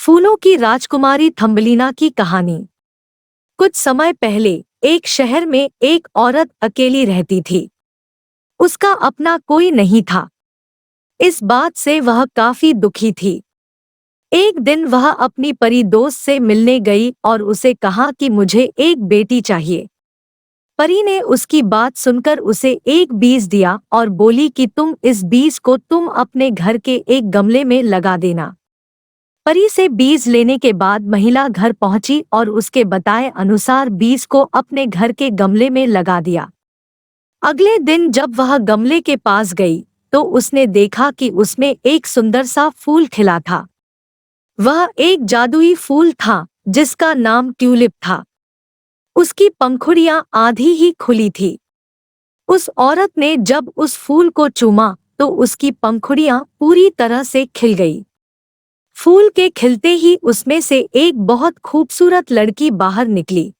फूलों की राजकुमारी थम्बलीना की कहानी। कुछ समय पहले एक शहर में एक औरत अकेली रहती थी। उसका अपना कोई नहीं था। इस बात से वह काफी दुखी थी। एक दिन वह अपनी परी दोस्त से मिलने गई और उसे कहा कि मुझे एक बेटी चाहिए। परी ने उसकी बात सुनकर उसे एक बीज दिया और बोली कि तुम इस बीज को तुम अपने घर के एक गमले में लगा देना। परी से बीज लेने के बाद महिला घर पहुंची और उसके बताए अनुसार बीज को अपने घर के गमले में लगा दिया। अगले दिन जब वह गमले के पास गई तो उसने देखा कि उसमें एक सुंदर सा फूल खिला था। वह एक जादुई फूल था जिसका नाम ट्यूलिप था। उसकी पंखुड़ियां आधी ही खुली थी। उस औरत ने जब उस फूल को चूमा तो उसकी पंखुड़ियां पूरी तरह से खिल गई। फूल के खिलते ही उसमें से एक बहुत खूबसूरत लड़की बाहर निकली।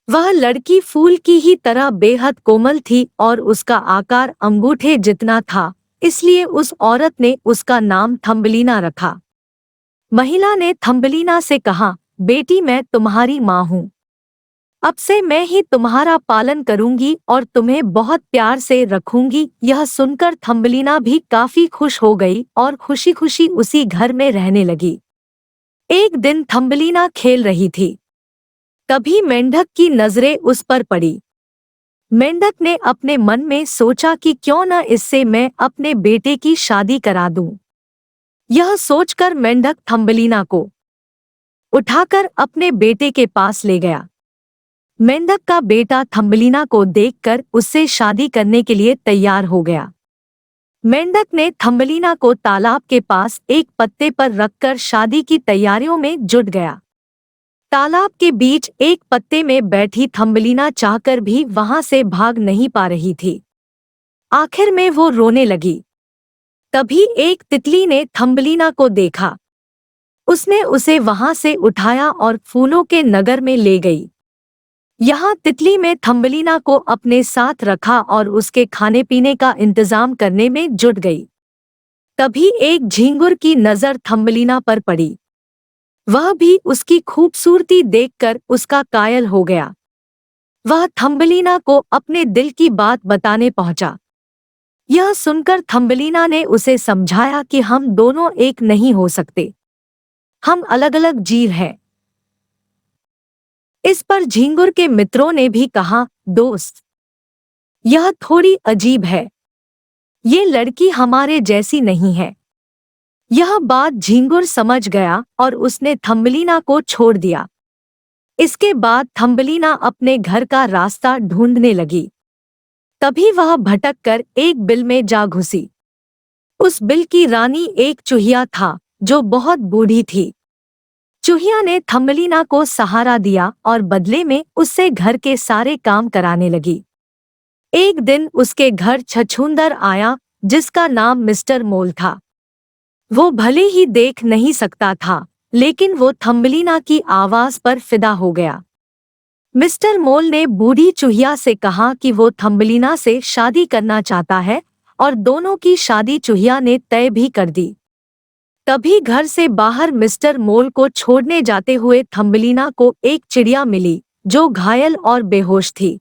वह लड़की फूल की ही तरह बेहद कोमल थी और उसका आकार अंगूठे जितना था, इसलिए उस औरत ने उसका नाम थम्बलीना रखा। महिला ने थम्बलीना से कहा, बेटी मैं तुम्हारी माँ हूँ। अब से मैं ही तुम्हारा पालन करूंगी और तुम्हें बहुत प्यार से रखूंगी। यह सुनकर थम्बलीना भी काफी खुश हो गई और खुशी खुशी उसी घर में रहने लगी। एक दिन थम्बलीना खेल रही थी। तभी मेंढक की नजरें उस पर पड़ी। मेंढक ने अपने मन में सोचा कि क्यों न इससे मैं अपने बेटे की शादी करा दूं। यह सोचकर मेंढक थम्बलीना को उठाकर अपने बेटे के पास ले गया। मेंढक का बेटा थम्बलीना को देखकर उससे शादी करने के लिए तैयार हो गया। मेंढक ने थम्बलीना को तालाब के पास एक पत्ते पर रखकर शादी की तैयारियों में जुट गया। तालाब के बीच एक पत्ते में बैठी थम्बलीना चाहकर भी वहां से भाग नहीं पा रही थी। आखिर में वो रोने लगी। तभी एक तितली ने थम्बलीना को देखा। उसने उसे वहां से उठाया और फूलों के नगर में ले गई। यहाँ तितली में थम्बलीना को अपने साथ रखा और उसके खाने पीने का इंतजाम करने में जुट गई। तभी एक झींगुर की नजर थम्बलीना पर पड़ी। वह भी उसकी खूबसूरती देखकर उसका कायल हो गया। वह थम्बलीना को अपने दिल की बात बताने पहुंचा। यह सुनकर थम्बलीना ने उसे समझाया कि हम दोनों एक नहीं हो सकते, हम अलग अलग जीव हैं। इस पर झींगुर के मित्रों ने भी कहा, दोस्त, यह थोड़ी अजीब है। ये लड़की हमारे जैसी नहीं है। यह बात झींगुर समझ गया और उसने थम्बलीना को छोड़ दिया। इसके बाद थम्बलीना अपने घर का रास्ता ढूंढने लगी। तभी वह भटक कर एक बिल में जा घुसी। उस बिल की रानी एक चूहिया था जो बहुत बूढ़ी थी। चूहिया ने थम्बलीना को सहारा दिया और बदले में उससे घर के सारे काम कराने लगी। एक दिन उसके घर छछूंदर आया जिसका नाम मिस्टर मोल था। वो भले ही देख नहीं सकता था, लेकिन वो थम्बलीना की आवाज पर फिदा हो गया। मिस्टर मोल ने बूढ़ी चूहिया से कहा कि वो थम्बलीना से शादी करना चाहता है और दोनों की शादी चूहिया ने तय भी कर दी। तभी घर से बाहर मिस्टर मोल को छोड़ने जाते हुए थम्बलीना को एक चिड़िया मिली जो घायल और बेहोश थी।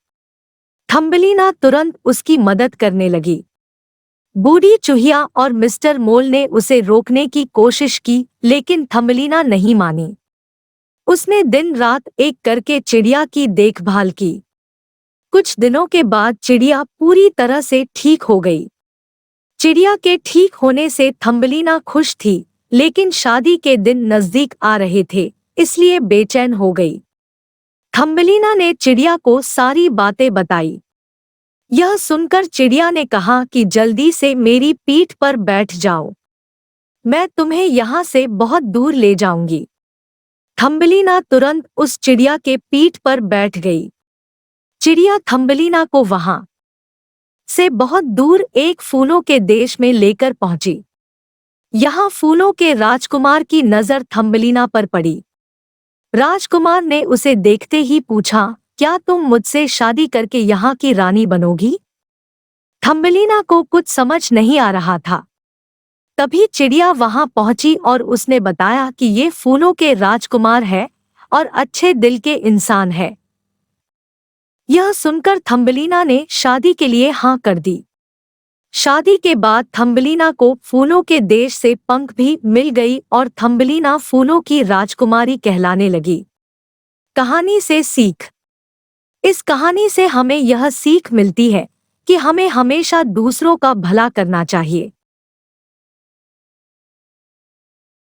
थम्बलीना तुरंत उसकी मदद करने लगी। बूढ़ी चूहिया और मिस्टर मोल ने उसे रोकने की कोशिश की, लेकिन थम्बलीना नहीं मानी। उसने दिन रात एक करके चिड़िया की देखभाल की। कुछ दिनों के बाद चिड़िया पूरी तरह से ठीक हो गई। चिड़िया के ठीक होने से थम्बलीना खुश थी, लेकिन शादी के दिन नजदीक आ रहे थे, इसलिए बेचैन हो गई। थम्बलीना ने चिड़िया को सारी बातें बताई। यह सुनकर चिड़िया ने कहा कि जल्दी से मेरी पीठ पर बैठ जाओ, मैं तुम्हें यहाँ से बहुत दूर ले जाऊंगी। थम्बलीना तुरंत उस चिड़िया के पीठ पर बैठ गई। चिड़िया थम्बलीना को वहां से बहुत दूर एक फूलों के देश में लेकर पहुंची। यहाँ फूलों के राजकुमार की नजर थम्बलीना पर पड़ी। राजकुमार ने उसे देखते ही पूछा, क्या तुम मुझसे शादी करके यहाँ की रानी बनोगी? थम्बलीना को कुछ समझ नहीं आ रहा था। तभी चिड़िया वहां पहुंची और उसने बताया कि ये फूलों के राजकुमार है और अच्छे दिल के इंसान है। यह सुनकर थम्बलीना ने शादी के लिए हाँ कर दी। शादी के बाद थम्बलीना को फूलों के देश से पंख भी मिल गई और थम्बलीना फूलों की राजकुमारी कहलाने लगी। कहानी से सीख। इस कहानी से हमें यह सीख मिलती है कि हमें हमेशा दूसरों का भला करना चाहिए।